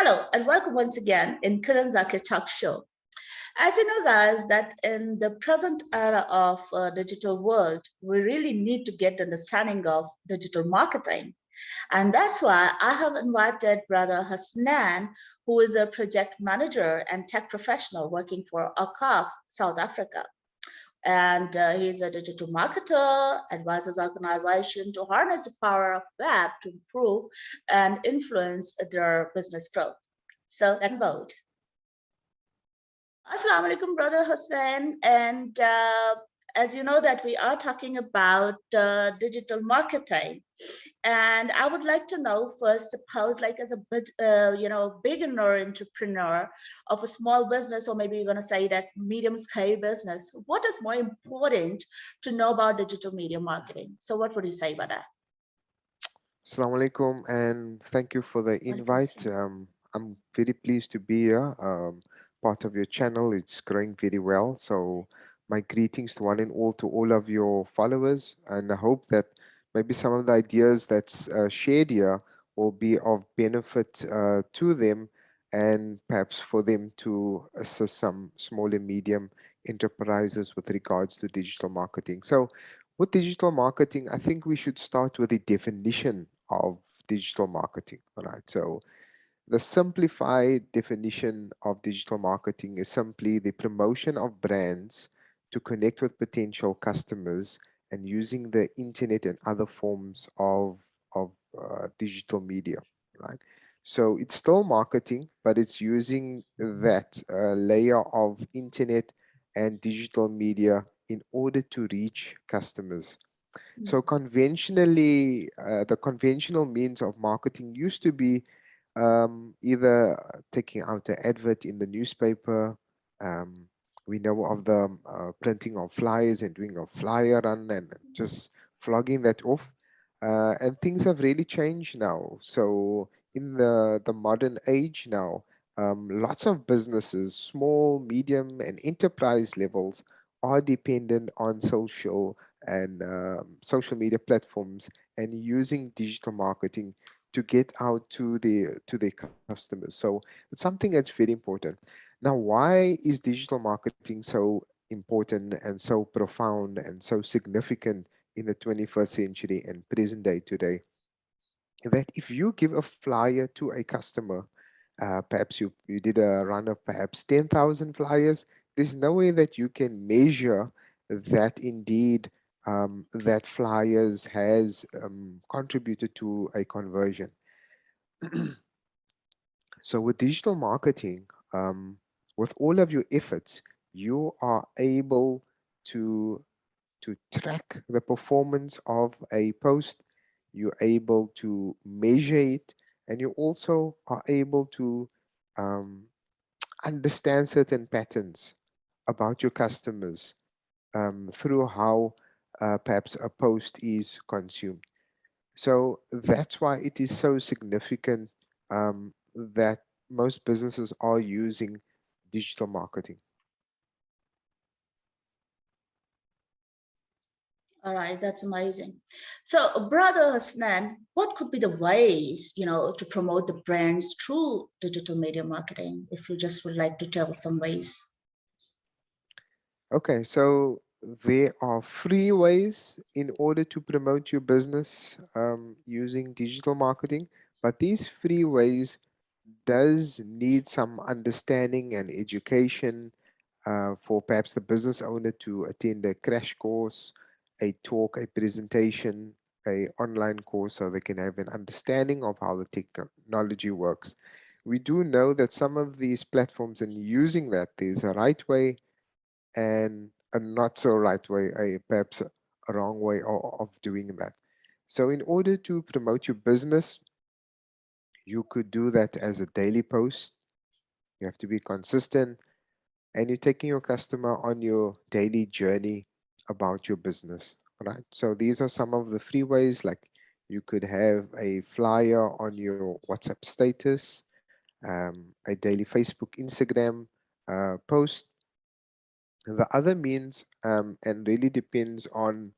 Hello and welcome once again in Kiran Zakir Talk Show. As you know, guys, that in the present era of digital world, we really need to get understanding of digital marketing. And that's why I have invited Brother Hasnain, who is a project manager and tech professional working for ACAF, South Africa. And he's a digital marketer, advises organizations to harness the power of web to improve and influence their business growth. So let's vote. Assalamu alaikum, Brother Hussein. And as you know that we are talking about digital marketing. And I would like to know first, suppose like as a bit, beginner entrepreneur of a small business, or maybe you're going to say that medium scale business, what is more important to know about digital media marketing? So what would you say about that? Assalamu alaikum, and thank you for the Walaikum invite. assalam. I'm very pleased to be here. Part of your channel, it's growing very well. So, my greetings to one and all, to all of your followers, and I hope that maybe some of the ideas that's shared here will be of benefit to them, and perhaps for them to assist some small and medium enterprises with regards to digital marketing. So, with digital marketing, I think we should start with the definition of digital marketing. All right. So the simplified definition of digital marketing is simply the promotion of brands to connect with potential customers and using the internet and other forms of digital media. Right. So it's still marketing, but it's using that layer of internet and digital media in order to reach customers. So conventionally, the conventional means of marketing used to be either taking out an advert in the newspaper. Um, we know of the printing of flyers and doing a flyer run and just flogging that off. And things have really changed now. So in the modern age now, lots of businesses, small, medium, and enterprise levels, are dependent on social media platforms and using digital marketing to get out to their customers. So it's something that's very important. Now, why is digital marketing so important and so profound and so significant in the 21st century and present day today? That if you give a flyer to a customer, perhaps you did a run of perhaps 10,000 flyers, there's no way that you can measure that indeed that flyers has contributed to a conversion. So with digital marketing, with all of your efforts, you are able to track the performance of a post. You're able to measure it, and you also are able to um, understand certain patterns about your customers through how perhaps a post is consumed. So that's why it is so significant that most businesses are using digital marketing. All right, that's amazing. So, Brother Hasnan, what could be the ways, to promote the brands through digital media marketing? If you just would like to tell some ways. Okay, so there are free ways in order to promote your business using digital marketing, but these free ways does need some understanding and education for perhaps the business owner to attend a crash course, a talk, a presentation, a online course, so they can have an understanding of how the technology works. We do know that some of these platforms and using that, there's a right way and a not so right way, a perhaps a wrong way of doing that. So in order to promote your business, you could do that as a daily post. You have to be consistent, and you're taking your customer on your daily journey about your business. Right. So these are some of the free ways, like you could have a flyer on your WhatsApp status, a daily Facebook, Instagram post. The other means, and really depends on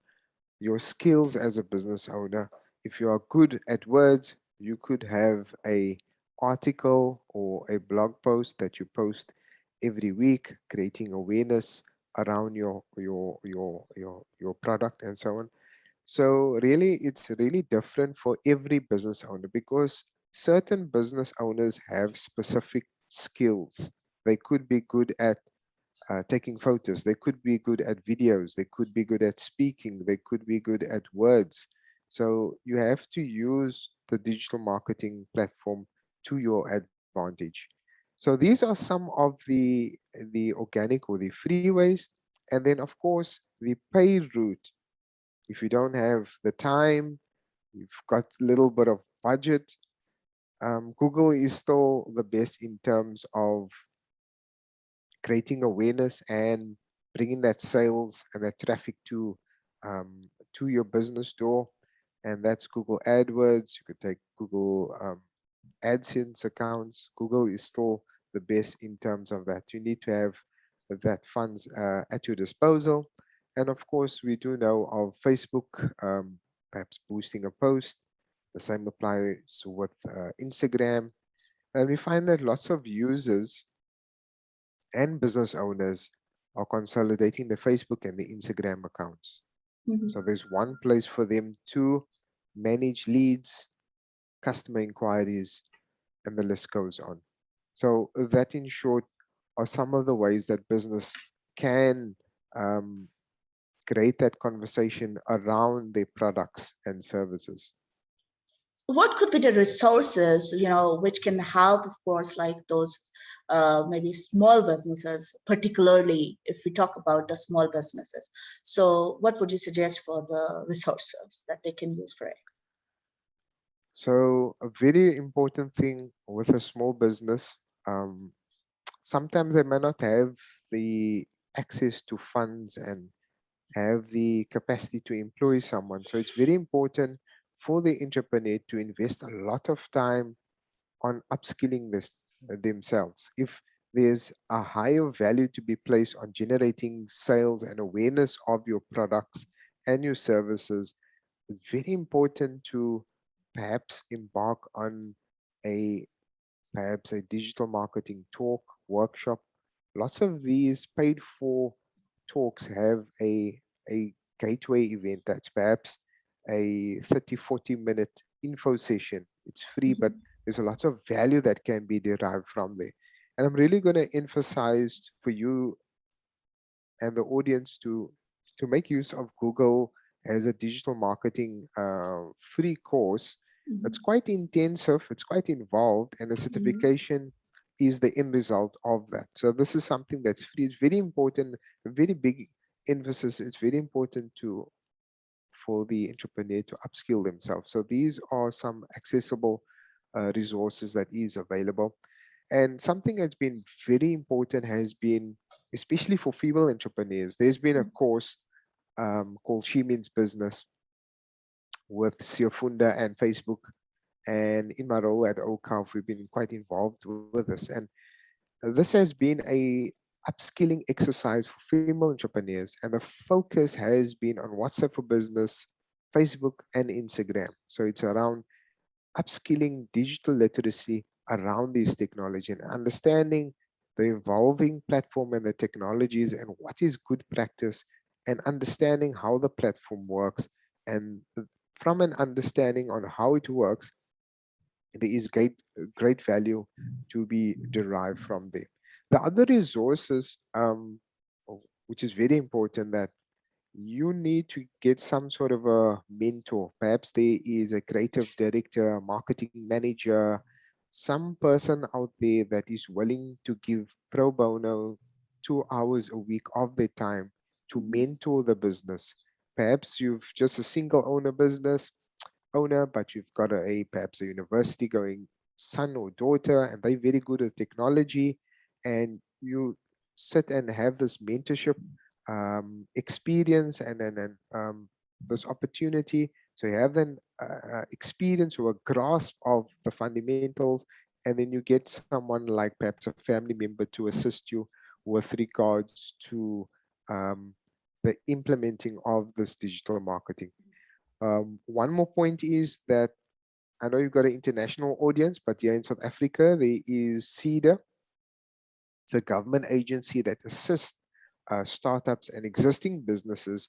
your skills as a business owner. If you are good at words, you could have a article or a blog post that you post every week, creating awareness around your product and so on. So really, it's really different for every business owner because certain business owners have specific skills. They could be good at taking photos. They could be good at videos. They could be good at speaking. They could be good at words. So you have to use the digital marketing platform to your advantage. So these are some of the organic or the free ways, and then of course the paid route. If you don't have the time, you've got a little bit of budget. Google is still the best in terms of creating awareness and bringing that sales and that traffic to your business door, and that's Google AdWords. You could take Google AdSense accounts. Google is still the best in terms of that. You need to have that funds at your disposal, and of course, we do know of Facebook, perhaps boosting a post. The same applies with Instagram, and we find that lots of users and business owners are consolidating the Facebook and the Instagram accounts. Mhm. So there's one place for them to manage leads, customer inquiries, and the list goes on. So that, in short, are some of the ways that business can um, create that conversation around their products and services. What could be the resources, which can help, of course, like those maybe small businesses, particularly if we talk about the small businesses. So what would you suggest for the resources that they can use for it? So a very important thing with a small business, um, sometimes they may not have the access to funds and have the capacity to employ someone. So it's very important for the entrepreneur to invest a lot of time on upskilling themselves. If there's a higher value to be placed on generating sales and awareness of your products and your services, it's very important to perhaps embark on a perhaps a digital marketing talk, workshop. Lots of these paid for talks have a gateway event that's perhaps a 30, 40 minute info session. It's free, but Mhm. there's a lot of value that can be derived from there. And I'm really going to emphasize for you and the audience to make use of Google as a digital marketing free course. It's Mhm. quite intensive, it's quite involved, and the Mhm. certification is the end result of that. So this is something that's free. It's very important, a very big emphasis. It's very important to for the entrepreneur to upskill themselves. So these are some accessible resources that is available. And something that's been very important has been, especially for female entrepreneurs, there's been a course called She Means Business with Siofunda and Facebook. And in my role at OCAF, we've been quite involved with this. And this has been a upskilling exercise for female entrepreneurs. And the focus has been on WhatsApp for Business, Facebook, and Instagram. So it's around upskilling digital literacy around these technology and understanding the evolving platform and the technologies and what is good practice and understanding how the platform works. And from an understanding on how it works, there is great value to be derived from there. The other resources, which is very important, that you need to get some sort of a mentor. Perhaps there is a creative director, marketing manager, some person out there that is willing to give pro bono 2 hours a week of their time to Mhm. mentor the business. Perhaps you've just a single owner business owner, but you've got perhaps a university going son or daughter, and they're very good at technology, and you sit and have this mentorship experience and this opportunity. So you have an experience or a grasp of the fundamentals, and then you get someone like perhaps a family member to assist you with regards to um, the implementing of this digital marketing. One more point is that I know you've got an international audience, but here in South Africa, there is CEDA. It's a government agency that assists startups and existing businesses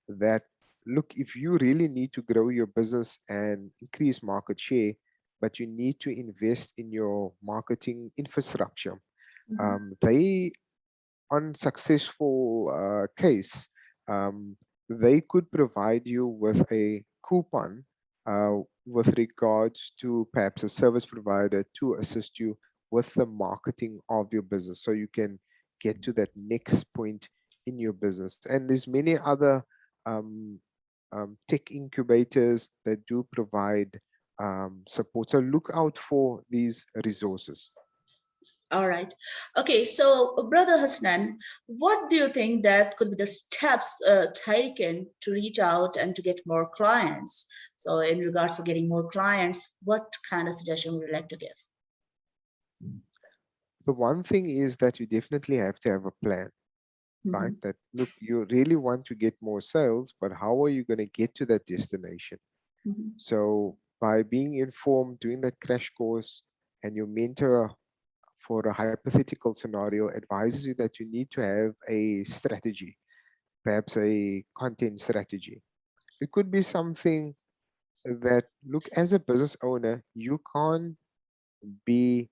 that look, if you really need to grow your business and increase market share, but you need to invest in your marketing infrastructure. Mhm. They unsuccessful case, um, they could provide you with a coupon with regards to perhaps a service provider to assist you with the marketing of your business so you can get to that next point in your business. And there's many other um, tech incubators that do provide support. So look out for these resources. All right. Okay. So, Brother Hasnan, what do you think that could be the steps taken to reach out and to get more clients? So, in regards to getting more clients, what kind of suggestion would you like to give? The one thing is that you definitely have to have a plan, right? Mhm, That look, you really want to get more sales, but how are you going to get to that destination? mhm, So by being informed, doing that crash course, and your mentor for a hypothetical scenario advises you that you need to have a strategy, perhaps a content strategy. It could be something that, look, as a business owner, you can't be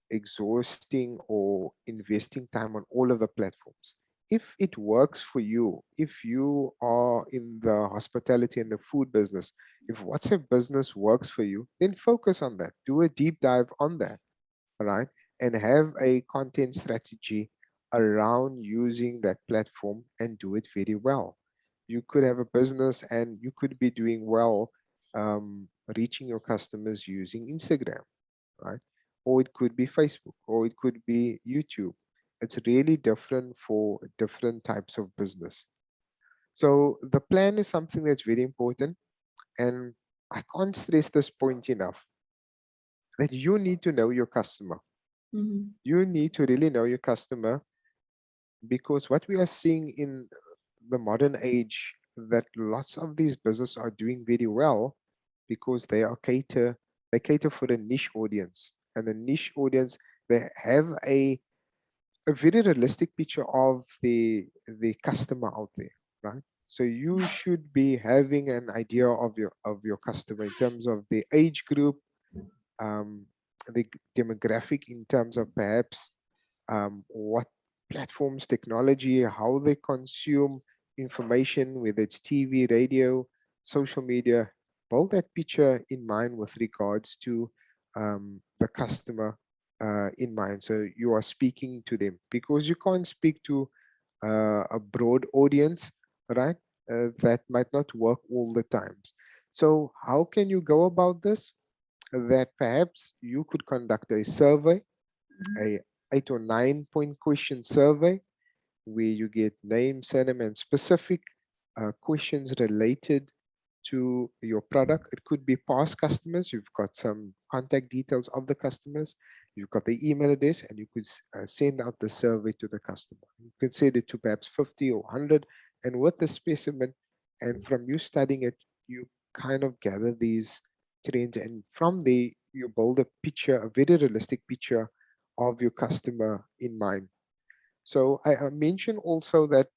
exhausting or investing time on all of the platforms. If it works for you, if you are in the hospitality and the food business, if WhatsApp business works for you, then focus on that. Do a deep dive on that, all right? And have a content strategy around using that platform and do it very well. You could have a business and you could be doing well reaching your customers using Instagram, right? Or it could be Facebook, or it could be YouTube. It's really different for different types of business. So the plan is something that's very important. And I can't stress this point enough that you need to know your customer. mhm, You need to really know your customer because what we are seeing in the modern age that lots of these businesses are doing very well because they cater for a niche audience, and the niche audience, they have a very realistic picture of the customer out there, right? So you should be having an idea of your customer in terms of the age group, um, the demographic, in terms of perhaps what platforms, technology, how they consume information, whether it's TV, radio, social media. Build that picture in mind with regards to the customer in mind. So you are speaking to them because you can't speak to a broad audience, right? That might not work all the times. So how can you go about this? That perhaps you could conduct a survey, mhm, a 8 or 9 point question survey where you get name, surname, and specific questions related to your product. It could be past customers. You've got some contact details of the customers. You've got the email address, and you could send out the survey to the customer. You could send it to perhaps 50 or 100, and with the specimen, and from you studying it, you kind of gather these trends, and from there you build a picture, a very realistic picture of your customer in mind. So I mentioned also that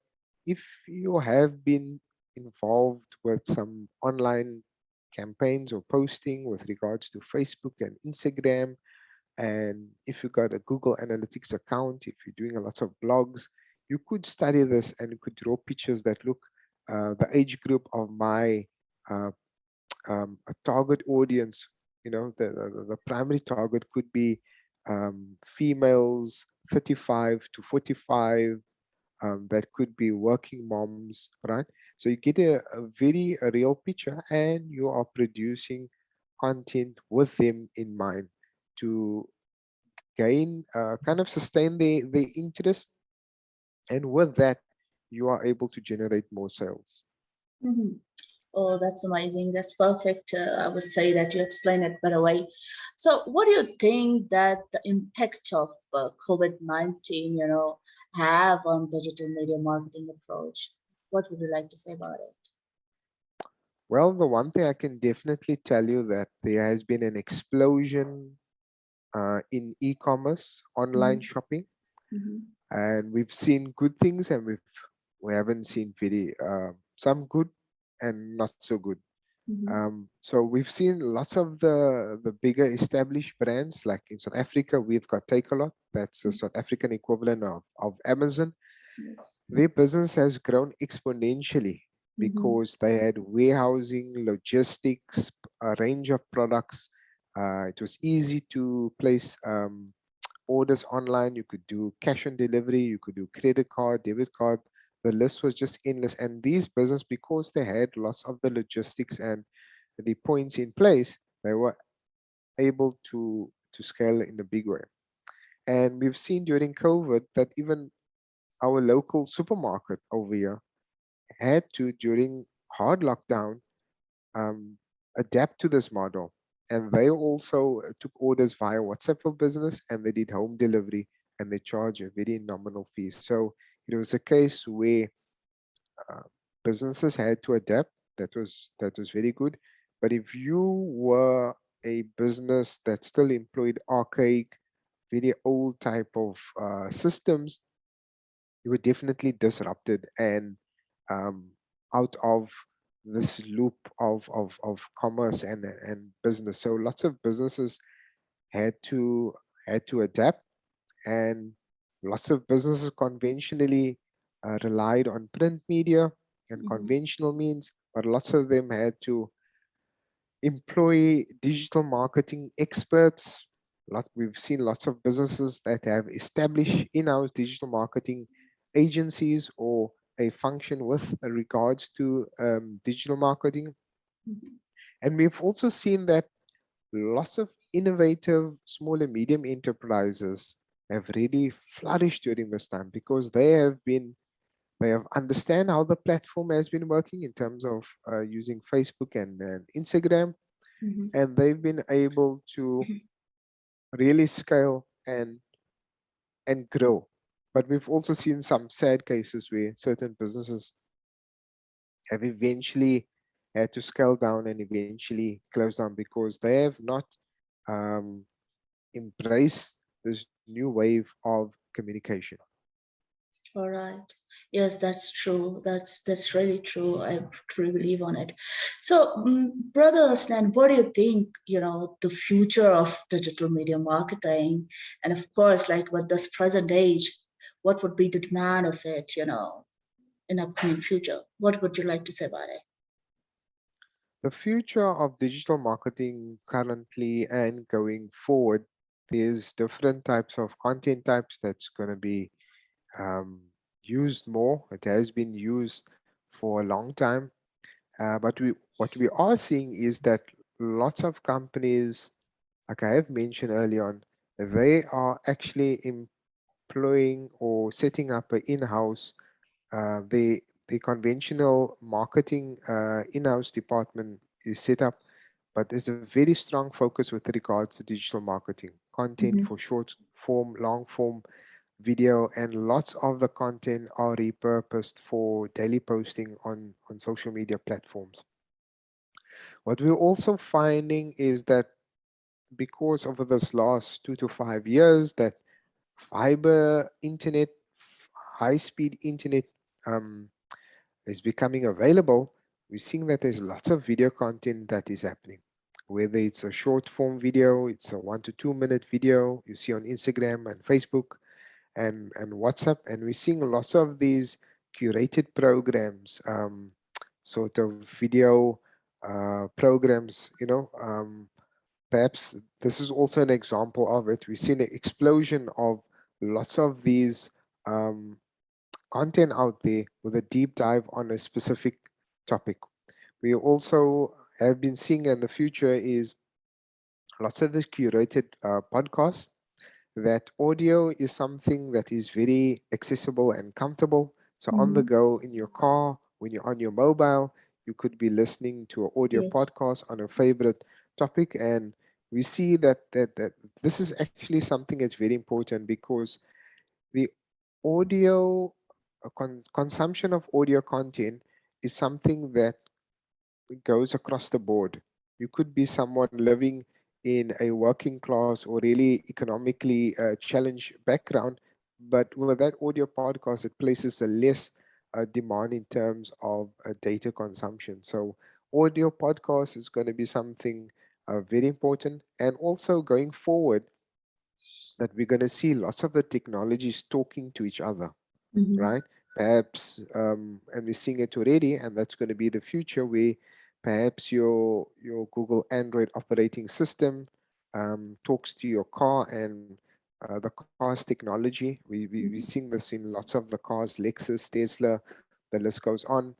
if you have been involved with some online campaigns or posting with regards to Facebook and Instagram, and if you got a Google Analytics account, if you're doing a lot of blogs, you could study this and you could draw pictures that look the age group of my uh, a target audience. You know, the primary target could be females 35 to 45, that could be working moms, right? So you get a real picture, and you are producing content with them in mind to gain, kind of sustain the interest, and with that, you are able to generate more sales. mhm. Oh, that's amazing. That's perfect. I would say that you explain it better way. So, what do you think that the impact of COVID-19, have on digital media marketing approach? What would you like to say about it? Well, the one thing I can definitely tell you that there has been an explosion in e-commerce, online Mm-hmm. shopping, Mm-hmm. and we've seen good things, and we haven't seen very some good and not so good. Mm-hmm. So we've seen lots of the bigger established brands, like in South Africa, we've got Takealot, that's the South African equivalent of Amazon. Yes. Their business has grown exponentially Mm-hmm. because they had warehousing, logistics, a range of products. It was easy to place orders online. You could do cash on delivery, you could do credit card, debit card. The list was just endless. And these business, because they had lots of the logistics and the points in place, they were able to scale in a big way. And we've seen during COVID that even our local supermarket over here had to, during hard lockdown, um, adapt to this model. And they also took orders via WhatsApp for business, and they did home delivery, and they charge a very nominal fee. So it was a case where uh, businesses had to adapt. That was very good. But if you were a business that still employed archaic, very old type of systems, you were definitely disrupted and um, out of this loop of commerce and business. So lots of businesses had to had to adapt, and lots of businesses conventionally relied on print media and Mm-hmm. conventional means, but lots of them had to employ digital marketing experts. We've seen lots of businesses that have established in-house digital marketing agencies or a function with regards to digital marketing. Mm-hmm. And we've also seen that lots of innovative small and medium enterprises have really flourished during this time because they have understand how the platform has been working in terms of using Facebook and Instagram, Mm-hmm. and they've been able to really scale and grow. But we've also seen some sad cases where certain businesses have eventually had to scale down and eventually close down because they have not um, embraced this new wave of communication. All right. Yes, that's true. That's really true. I truly believe on it. So, brother Aslan, what do you think? The future of digital media marketing, and of course, like with this present age, what would be the demand of it? In upcoming future. What would you like to say about it? The future of digital marketing currently and going forward, there's different types of content types that's going to be um, used more. It has been used for a long time, but what we are seeing is that lots of companies, like I have mentioned earlier on, they are actually employing or setting up an in-house the conventional marketing in-house department is set up, but there's a very strong focus with regards to digital marketing, content Mm-hmm. for short form, long form video, and lots of the content are repurposed for daily posting on social media platforms. What we're also finding is that because over this last 2 to 5 years that fiber internet, high speed internet um, is becoming available, we're seeing that there's lots of video content that is happening. Whether it's a short form video, it's a 1 to 2 minute video you see on Instagram and Facebook and WhatsApp, and we're seeing lots of these curated programs, sort of video programs. Perhaps this is also an example of it. We've seen an explosion of lots of these um, content out there with a deep dive on a specific topic. We also have been seeing in the future is lots of the curated podcasts. That audio is something that is very accessible and comfortable. So on the Mm-hmm. go, in your car, when you're on your mobile, you could be listening to an audio Yes. podcast on a favorite topic. And we see that this is actually something that's very important because the audio consumption of audio content is something that goes across the board. You could be someone living in a working class or really economically challenged background, but with that audio podcast, it places a less demand in terms of data consumption. So, audio podcast is going to be something very important, and also going forward, that we're going to see lots of the technologies talking to each other, Mm-hmm. right? Perhaps, and we're seeing it already, and that's going to be the future where perhaps your Google Android operating system talks to your car and the car's technology. We're Mm-hmm. seeing this in lots of the cars, Lexus, Tesla, the list goes on.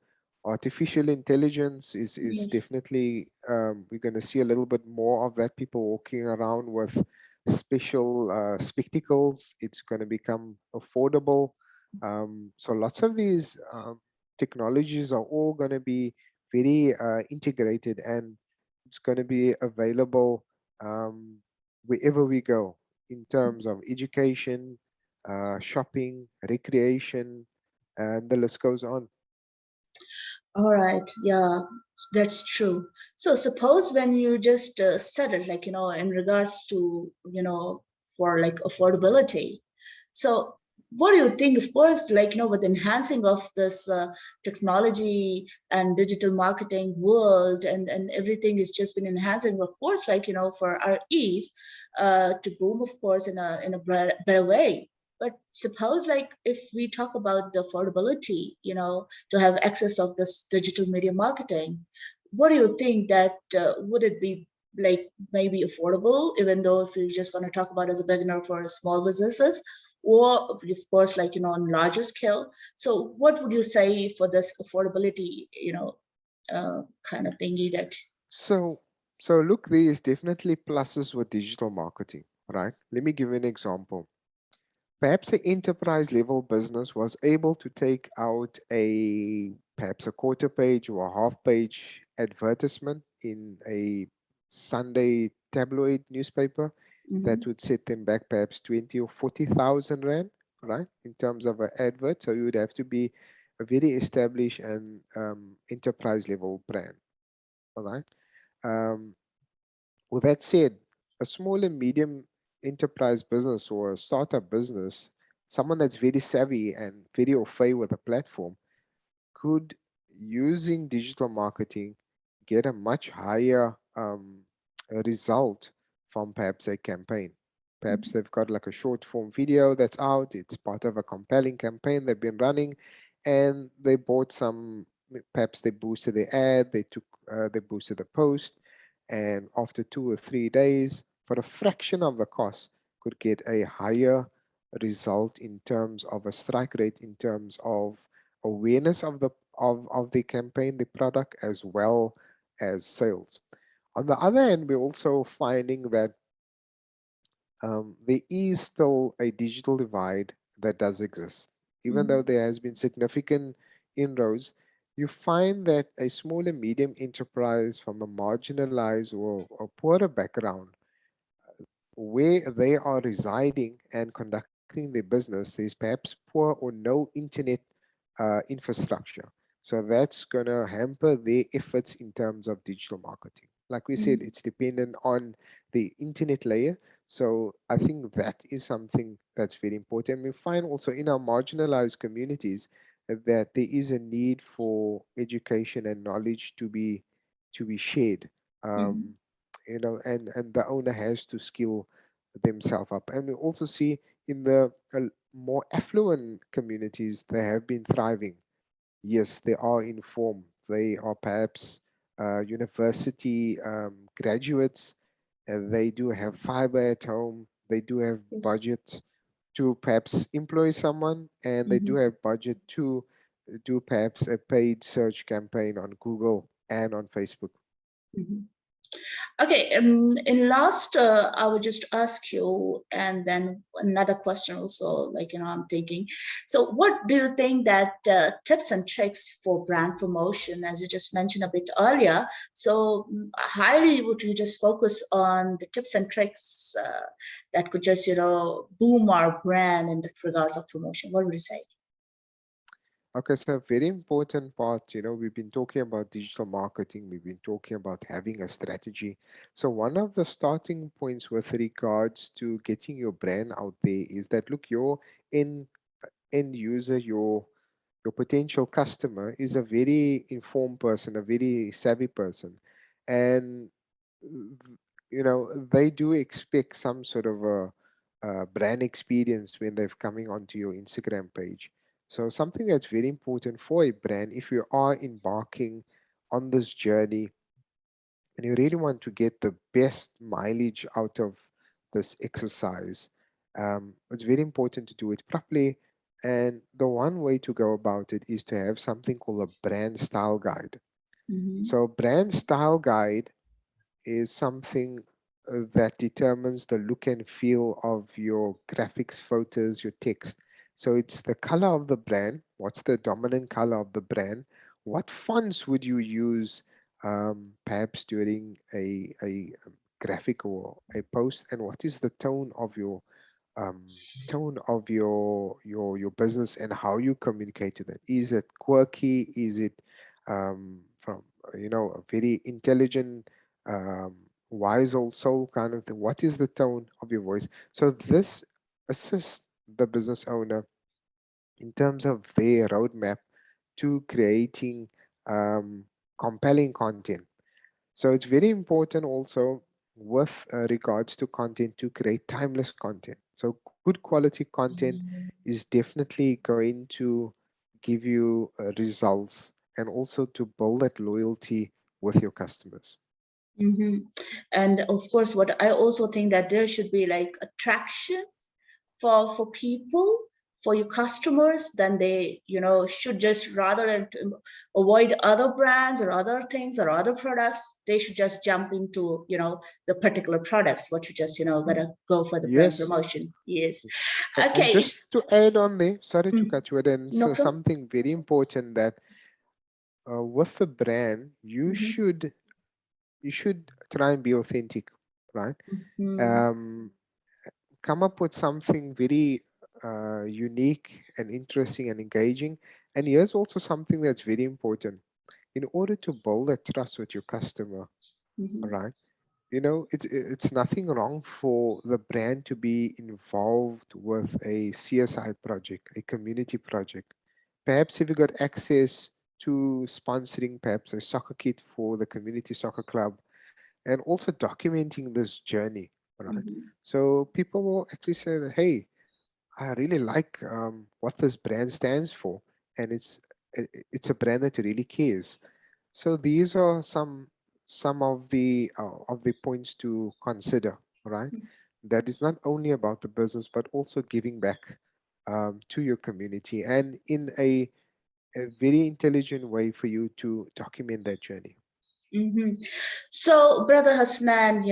Artificial intelligence is Yes. definitely, we're going to see a little bit more of that. People walking around with special spectacles. It's going to become affordable. So lots of these technologies are all going to be very integrated, and it's going to be available um, wherever we go in terms of education, shopping, recreation, and the list goes on. All right, yeah, that's true. So suppose when you just said it, like, in regards to, for like affordability. So what do you think? Of course, like, with enhancing of this technology and digital marketing world, and everything is just been enhancing, of course, like, for our ease to boom, of course, in a better way. But suppose like if we talk about the affordability, to have access of this digital media marketing, what do you think that would it be like maybe affordable, even though if you're just going to talk about as a beginner for small businesses, or of course like on larger scale? So what would you say for this affordability, kind of thingy that? So, so look, there is definitely pluses with digital marketing, right? Let me give you an example. Perhaps an enterprise level business was able to take out a perhaps a quarter page or a half page advertisement in a Sunday tabloid newspaper Mm-hmm. that would set them back perhaps 20 or 40,000 rand, right? In terms of an advert. So you would have to be a very established and enterprise level brand, all right? Um, with that said, a small and medium enterprise business or a startup business, someone that's very savvy and very au fait with a platform, could, using digital marketing, get a much higher result from perhaps a campaign. Perhaps they've got like a short form video that's out, it's part of a compelling campaign they've been running, and they bought some, perhaps they boosted the ad, they boosted the post, and after 2 or 3 days, for a fraction of the cost, could get a higher result in terms of a strike rate, in terms of awareness of the campaign, the product, as well as sales. On the other hand, we're also finding that there is still a digital divide that does exist. Even though Mm-hmm. there has been significant inroads, you find that a small and medium enterprise from a marginalized or a poorer background, where they are residing and conducting their business, there's perhaps poor or no internet infrastructure. So that's going to hamper their efforts in terms of digital marketing. Like we said, Mm-hmm. it's dependent on the internet layer. So I think that is something that's very important. We find also in our marginalized communities that there is a need for education and knowledge to be shared. Mm-hmm. Um, and the owner has to skill themselves up. And we also see in the more affluent communities, they have been thriving. Yes, they are informed. They are perhaps university graduates, and they do have fiber at home. They do have Yes. budget to perhaps employ someone, and they do Mm-hmm. have budget to do perhaps a paid search campaign on Google and on Facebook. Mm-hmm. Okay, in last, I would just ask you, and then another question also, like, I'm thinking. So, what do you think that tips and tricks for brand promotion, as you just mentioned a bit earlier? So, highly would you just focus on the tips and tricks that could just, boom our brand in the regards of promotion? What would you say? Okay, so a very important part, we've been talking about digital marketing, we've been talking about having a strategy. So, one of the starting points with regards to getting your brand out there is that look, your end, end user, your potential customer is a very informed person, a very savvy person. And they do expect some sort of a brand experience when they're coming onto your Instagram page. So something that's very important for a brand, if you are embarking on this journey and you really want to get the best mileage out of this exercise, it's very important to do it properly. And the one way to go about it is to have something called a brand style guide. Mm-hmm. So brand style guide is something that determines the look and feel of your graphics, photos, your text. So it's the color of the brand. What's the dominant color of the brand? What fonts would you use, perhaps during a graphic or a post? And what is the um, tone of your business and how you communicate to them? Is it quirky? Is it from a very intelligent, um, wise old soul kind of thing? What is the tone of your voice? So this assists the business owner in terms of their roadmap to creating um, compelling content. So it's very important also with regards to content to create timeless content. So good quality content is definitely going to give you results and also to build that loyalty with your customers. Mm-hmm. And of course, what I also think that there should be like attraction for people, for your customers, then they should just rather than to avoid other brands or other things or other products, they should just jump into the particular products what you just gotta go for the brand Yes. promotion. Yes. And Okay. just to add on there, sorry to Mm, cut you, and no so problem. something very important that with the brand, Mm-hmm. you should try and be authentic, right? Mm-hmm. Um, Come up with something very unique and interesting and engaging. And here's also something that's very important. In order to build a trust with your customer, all Mm-hmm. right? It's nothing wrong for the brand to be involved with a CSI project, a community project. Perhaps if you got access to sponsoring perhaps a soccer kit for the community soccer club and also documenting this journey, right? Mm-hmm. So people will actually say that, hey, I really like what this brand stands for, and it's a brand that really cares. So these are some of the points to consider, right? That is not only about the business but also giving back to your community and in a very intelligent way for you to document that journey. Mm-hmm. So, Brother Hasnan,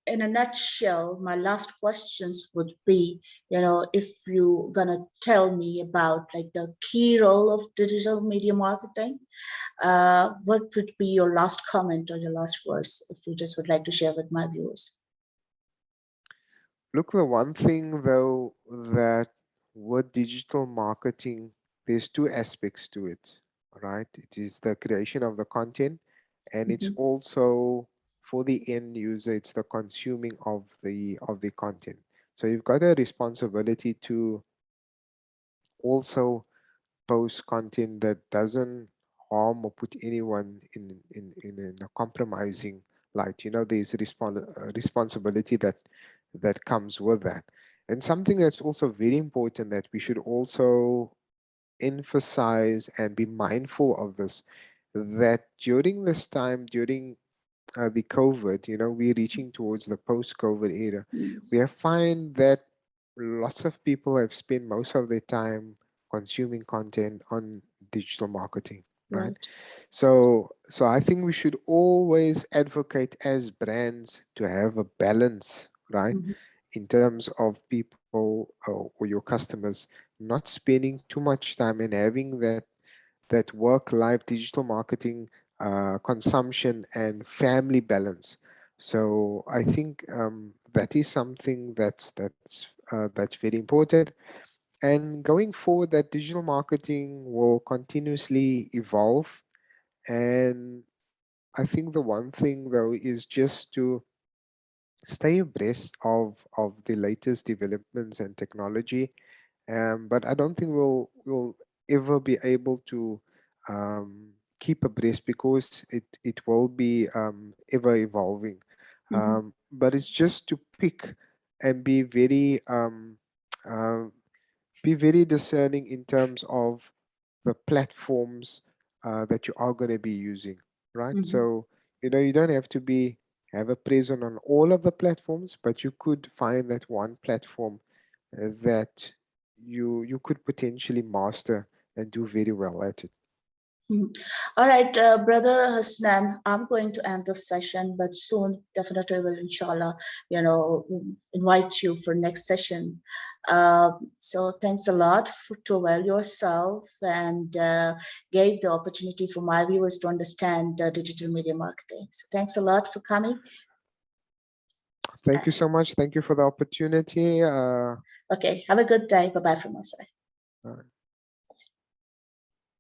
in a nutshell, my last questions would be, if you gonna tell me about like the key role of digital media marketing, what would be your last comment or your last words, if you just would like to share with my viewers? Look, the one thing though that with digital marketing, there's two aspects to it, right? It is the creation of the content, and it's Mm-hmm. also for the end user, it's the consuming of the content. So you've got a responsibility to also post content that doesn't harm or put anyone in a compromising light. There's responsibility that comes with that. And something that's also very important that we should also emphasize and be mindful of this, that during this time, during the COVID, we're reaching towards the post-COVID era. We Yes. have find that lots of people have spent most of their time consuming content on digital marketing, right? Right. So I think we should always advocate as brands to have a balance, right? Mm-hmm. In terms of people or your customers not spending too much time and having that work life digital marketing consumption and family balance. So I think that is something that's very important. And going forward, that digital marketing will continuously evolve. And I think the one thing though is just to stay abreast of the latest developments and technology. But I don't think we'll ever be able to keep abreast because it will be ever evolving. Mhm, But it's just to pick and uh, be very discerning in terms of the platforms that you are going to be using, right? mhm, So you don't have to be have a presence on all of the platforms, but you could find that one platform that you could potentially master and do very well at it. mhm. All right, brother Hasnan, I'm going to end this session, but soon definitely will, inshallah, invite you for next session. So thanks a lot to avail yourself and gave the opportunity for my viewers to understand digital media marketing. So thanks a lot for coming. Thank you so much. Thank you for the opportunity. Okay, have a good day. Bye bye from my side. Uh,